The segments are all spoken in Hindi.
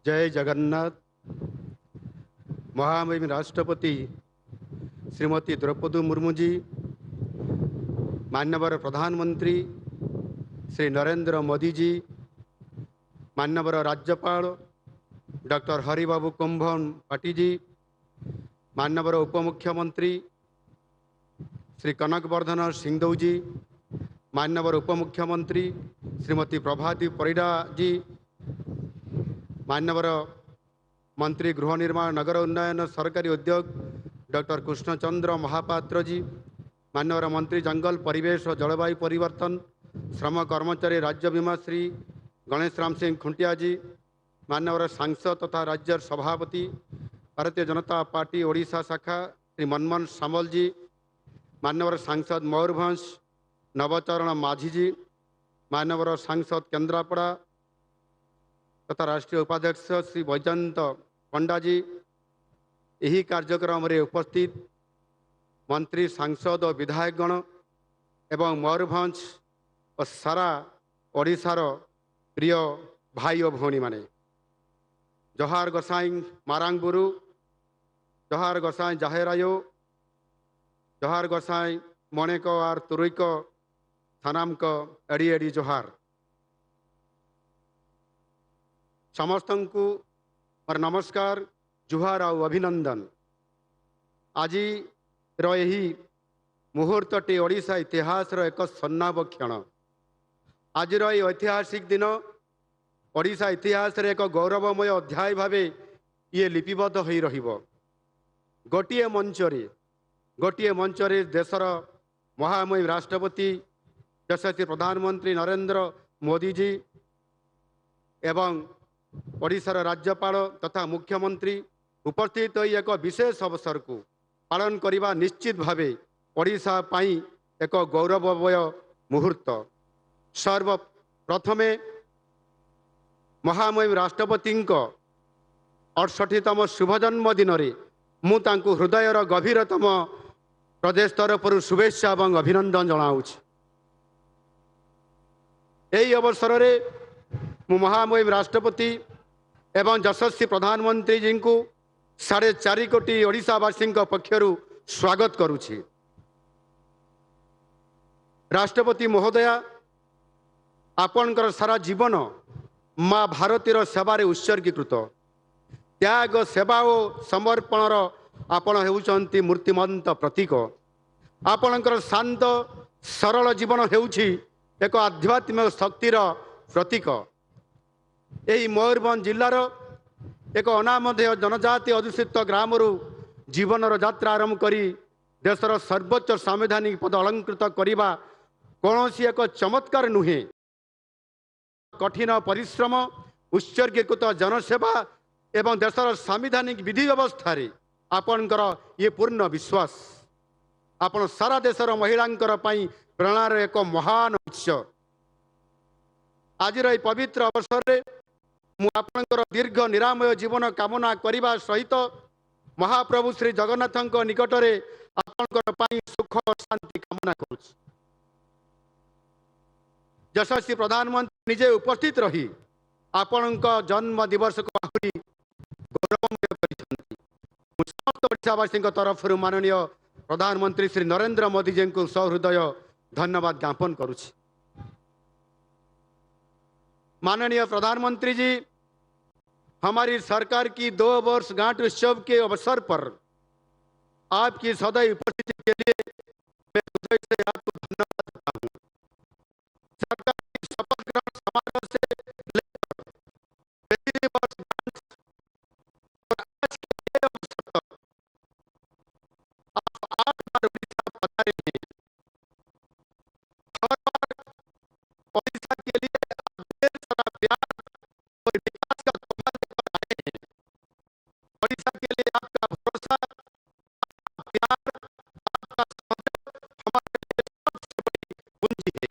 जय जगन्नाथ। महामहिम राष्ट्रपति श्रीमती द्रौपदी मुर्मू जी, माननीय प्रधानमंत्री श्री नरेंद्र मोदी जी, माननीय राज्यपाल डॉक्टर हरिबाबू कुंभन पाटी जी, माननीय उपमुख्यमंत्री श्री कनकवर्धन सिंहदेव जी, माननीय उपमुख्यमंत्री श्रीमती प्रभाती परिडा जी, माननीय मंत्री गृह निर्माण नगर उन्नयन सरकारी उद्योग डॉक्टर कृष्णचंद्र महापात्र जी, माननीय मंत्री जंगल परिवेश और जलवायु परिवर्तन श्रम कर्मचारी राज्य बीमा श्री गणेश राम सिंह खुंटिया जी, माननीय सांसद तथा राज्य सभापति भारतीय जनता पार्टी ओडिशा शाखा श्री मनमोहन सामल जी, माननीय सांसद मयूरभंज नवचरण माझी जी, माननीय सांसद केन्द्रापड़ा तथा राष्ट्रीय उपाध्यक्ष श्री वैजयंत पंडा जी, यही कार्यक्रम रे उपस्थित मंत्री सांसद और विधायकगण एवं मयूरभंज और सारा ओडिशार प्रिय भाई और भौणी माने, जोहार गोसाई मारांगबुरु, जोहार गोसाई जाहेरायो, जोहार गोसाई मणेको और तुरुईको थानामको एडी एडी जोहार। समस्त को मोर नमस्कार, जुहार और अभिनंदन। आज यही मुहूर्तटी ओडिशा इतिहास एक स्वर्णाभ क्षण। आज ऐतिहासिक दिन ओडिशा इतिहास एक गौरवमय अध्याय भाव ये लिपिबद्ध हो रहिबो। गोटिए मंचरे देशर महामहिम राष्ट्रपति यशस्वी प्रधानमंत्री नरेंद्र मोदी जी एवं ओडिशार राज्यपाल तथा मुख्यमंत्री उपस्थित होई एक विशेष अवसर को पालन करने निश्चित भावे ओडिशा पाई एक गौरवमय मुहूर्त। सर्वप्रथमे महामहिम राष्ट्रपति 68तम शुभजन्म दिन मु तांको हृदयर गभीरतम प्रदेश तरफ शुभेच्छा और अभिनंदन जनाऊछि। यही अवसर में मु महामहिम राष्ट्रपति एवं यशस्वी प्रधानमंत्री जी को 4.5 कोटी ओडिशावासी पक्षर स्वागत करुछि। राष्ट्रपति महोदया, आपणकर सारा जीवन माँ भारतीर सेवार उत्सर्गीकृत। त्याग सेवा और समर्पणर आपण हेउचंती मूर्तिमंत प्रतीक। आपणकर शांत सरल जीवन हेउछि एक आध्यात्मिक शक्तिर प्रतीक। यही मयूरभंज जिलार एक अनामधेय जनजाति अधुषित ग्राम जीवन यात्रा आरंभ करी देशर सर्वोच्च संवैधानिक पद अलंकृत करने कौन एक चमत्कार नुहे। कठिन परिश्रम, उत्सर्गीकृत जनसेवा एवं देशर संवैधानिक विधि व्यवस्था आपणकर ये पूर्ण विश्वास आपण सारा देशर महिलांकर पई प्रेरणार एक महान उत्स। आज पवित्र अवसर में मु आपणकर दीर्घ निरामय जीवन कामना करने सहित महाप्रभु श्री जगन्नाथ निकटरे आपणकर पई सुख और शांति कामना करुछि। यशस्वी प्रधानमंत्री निजे उपस्थित रही आपणक जन्म दिवस को आहुरी गौरवमय करिसेंति। समस्त ओडिशावासी तरफ माननीय प्रधानमंत्री श्री नरेंद्र मोदी जी को सहृदय धन्यवाद ज्ञापन करुछि। माननीय प्रधानमंत्री जी, हमारी सरकार की 2 वर्षगांठ उत्सव के अवसर पर आपकी सदैव उपस्थिति के लिए मैं हृदय से आपको धन्यवाद देता हूँ। सरकार की शपथ ग्रहण समारोह से लेकर पहली वर्षगांठ और आज के ये अवसर तक आप 8 बार उड़ीसा पधारे हैं। हर बार ओडिशा के लिए आप ढेर सारा प्यार और विकास का तोहफा लेकर आए हैं। ओडिशा के लिए आपका भरोसा, आपका प्यार, आपका सहयोग हमारे लिए सबसे बड़ी पूंजी है।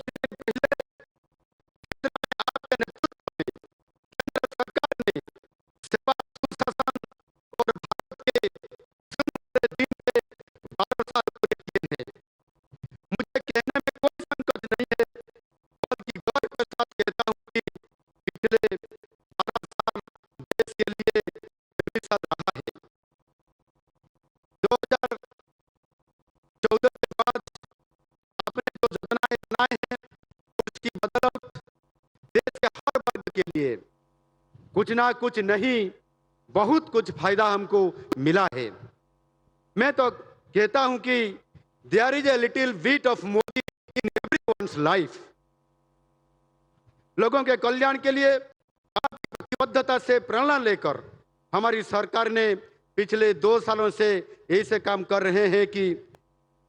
कुछ दिन पहले केंद्र में आपके नेतृत्व में केंद्र सरकार ने सेवा, सुशासन और भारत के सुनहरे दिन के 12 साल पूरे किए हैं। मुझे कहने में कोई संकोच नहीं है, बल्कि गर्व के साथ कहता हूँ कि के लिए कुछ ना कुछ नहीं, बहुत कुछ फायदा हमको मिला है। मैं तो कहता हूं कि there is a little bit of Modi in everyone's life. लोगों के कल्याण के लिए आपकी प्रतिबद्धता से प्रेरणा लेकर हमारी सरकार ने पिछले 2 सालों से ऐसे काम कर रहे हैं कि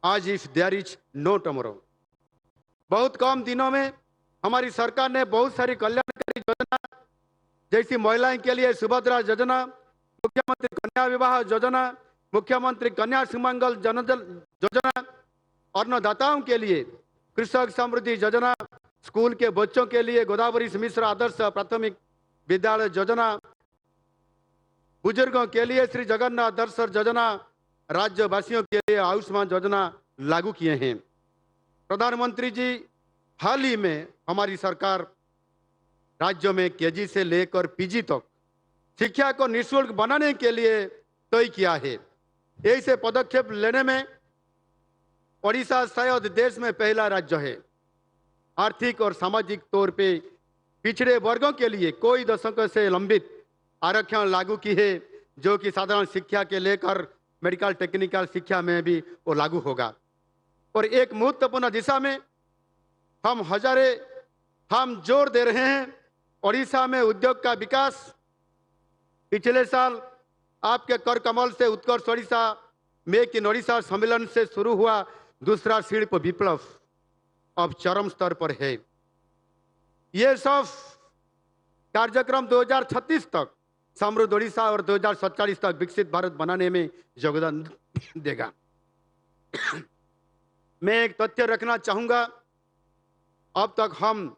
आज if there is no tomorrow, बहुत कम दिनों में हमारी सरकार ने बहुत सारी कल्याणकारी योजना, जैसी महिलाओं के लिए सुभद्रा योजना, मुख्यमंत्री कन्या विवाह योजना, मुख्यमंत्री कन्या सुमंगल जनजल योजना, अन्नदाताओं के लिए कृषक समृद्धि योजना, स्कूल के बच्चों के लिए गोदावरी मिश्र आदर्श प्राथमिक विद्यालय योजना, बुजुर्गों के लिए श्री जगन्नाथ दर्शन योजना, राज्यवासियों के लिए आयुष्मान योजना लागू किए हैं। प्रधानमंत्री जी, हाल ही में हमारी सरकार राज्यों में केजी से लेकर पीजी तक शिक्षा को निःशुल्क बनाने के लिए तय किया है। ऐसे पदक्षेप लेने में ओडिशा शायद देश में पहला राज्य है। आर्थिक और सामाजिक तौर पे पिछड़े वर्गों के लिए कोई दशकों से लंबित आरक्षण लागू की है, जो कि साधारण शिक्षा के लेकर मेडिकल टेक्निकल शिक्षा में भी वो लागू होगा। और एक महत्वपूर्ण दिशा में हम जोर दे रहे हैं ओडिशा में उद्योग का विकास। पिछले साल आपके कर कमल से उत्कर्ष ओडिशा मेक इन ओडिशा सम्मेलन से शुरू हुआ दूसरा शिल्प विप्लव अब चरम स्तर पर है। ये सब कार्यक्रम 2036 तक समृद्ध ओडिशा और 2047 तक विकसित भारत बनाने में योगदान देगा। मैं एक तथ्य रखना चाहूंगा, अब तक हम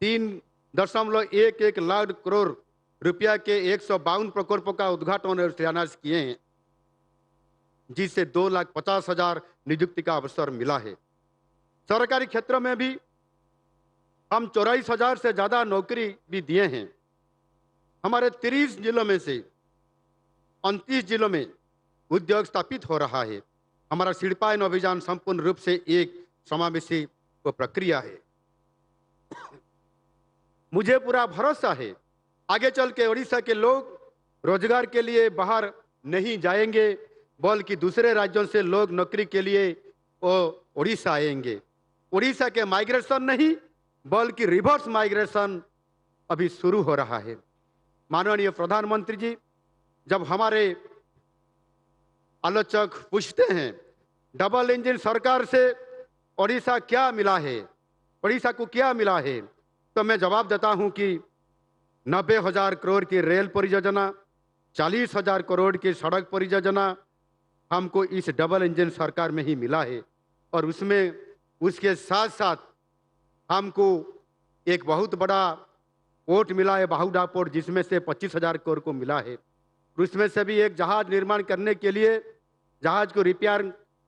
3.11 लाख करोड़ रुपया के 152 प्रकल्पों का उद्घाटन और शिलान्यास किए हैं, जिससे 2,50,000 नियुक्ति का अवसर मिला है। सरकारी क्षेत्र में भी हम 84,000 से ज्यादा नौकरी भी दिए हैं। हमारे 30 जिलों में से 29 जिलों में उद्योग स्थापित हो रहा है। हमारा शिल्पायन अभियान संपूर्ण रूप से एक समावेशी प्रक्रिया है। मुझे पूरा भरोसा है आगे चल के ओडिशा के लोग रोजगार के लिए बाहर नहीं जाएंगे, बल्कि दूसरे राज्यों से लोग नौकरी के लिए ओडिशा आएंगे। ओडिशा के माइग्रेशन नहीं, बल्कि रिवर्स माइग्रेशन अभी शुरू हो रहा है। माननीय प्रधानमंत्री जी, जब हमारे आलोचक पूछते हैं डबल इंजन सरकार से ओडिशा क्या मिला है, ओडिशा को क्या मिला है, तो मैं जवाब देता हूं कि 90,000 करोड़ की रेल परियोजना, 40,000 करोड़ की सड़क परियोजना हमको इस डबल इंजन सरकार में ही मिला है। और उसमें उसके साथ साथ हमको एक बहुत बड़ा पोर्ट मिला है, बाहुडा पोर्ट, जिसमें से 25,000 करोड़ को मिला है। उसमें से भी एक जहाज निर्माण करने के लिए, जहाज को रिपेयर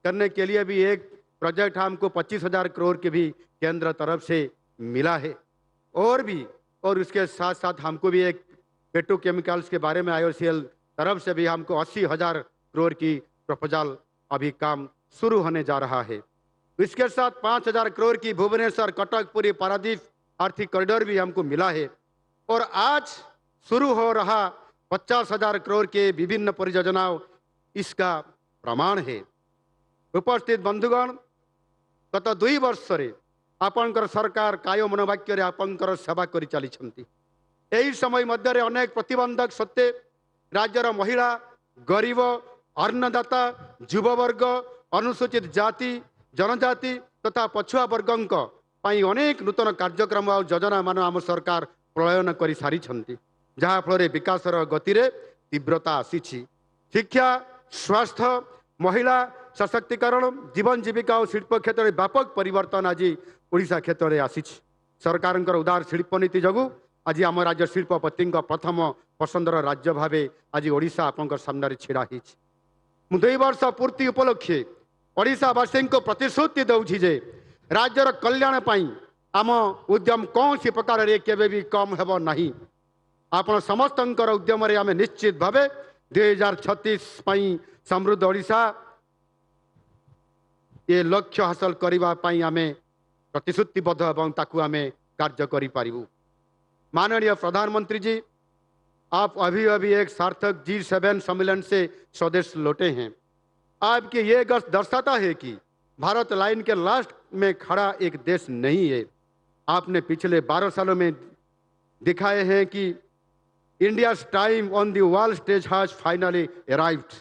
करने के लिए भी एक प्रोजेक्ट हमको 25,000 करोड़ के भी केंद्र तरफ से मिला है। और उसके साथ साथ हमको भी एक पेट्रोकेमिकल्स के बारे में IOCL तरफ से भी हमको 80,000 करोड़ की प्रपोजल अभी काम शुरू होने जा रहा है। इसके साथ 5,000 करोड़ की भुवनेश्वर कटक पुरी पारादीप आर्थिक कॉरिडोर भी हमको मिला है। और आज शुरू हो रहा 50,000 करोड़ के विभिन्न परियोजनाओं इसका प्रमाण है। उपस्थित बंधुगण, गत 2 वर्ष आपणकर सरकार काय मनोवाक्य आपणकर सेवा कर चली। यही समय मध्य अनेक प्रतिबंधक सत्वे राज्यर महिला, गरीब, अन्नदाता, युववर्ग, अनुसूचित जाति जनजाति तथा पछुआ वर्गों अनेक नूतन कार्यक्रम और योजना मान आम सरकार प्रलयन कर सारी, जहाँ फल विकासर गति में तीव्रता आसी। शिक्षा, स्वास्थ्य, महिला सशक्तिकरण, जीवन जीविका और शिल्प क्षेत्र में व्यापक परिवर्तन आज ओडिशा क्षेत्र में आसी। सरकार उदार शिल्प नीति जगू आज आम राज्य शिल्पपति प्रथम पसंदर राज्य भाव आज ओडिशा आपंकर सामने छिड़ा। मु 2 वर्ष पूर्ति उपलक्षे ओडिशावासी को प्रतिश्रुति दूची जे राज्यर कल्याण पाई आम उद्यम कौन सी प्रकार रे केबे भी कम हेब नहीं। आपण समस्त उद्यम रे आमे निश्चित भावे 2036 पाई समृद्ध ओडिशा ये लक्ष्य हासिल करने आमे प्रतिश्रुतिबद्ध एवं ताकू आमे कार्य करि पारिबु। माननीय प्रधानमंत्री जी, आप अभी अभी एक सार्थक G7 सम्मेलन से स्वदेश लौटे हैं। आपकी ये गश्त दर्शाता है कि भारत लाइन के लास्ट में खड़ा एक देश नहीं है। आपने पिछले 12 सालों में दिखाए हैं कि India time on the world stage has finally arrived.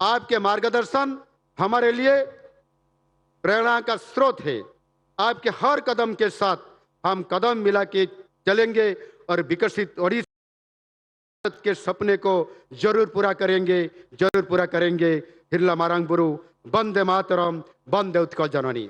आपके मार्गदर्शन हमारे लिए प्रेरणा का स्रोत है। आपके हर कदम के साथ हम कदम मिला के चलेंगे और विकसित ओडिशा के सपने को जरूर पूरा करेंगे, जरूर पूरा करेंगे। हिरला मारंग बुरु, वंदे मातरम, वंदे उत्कल जननी।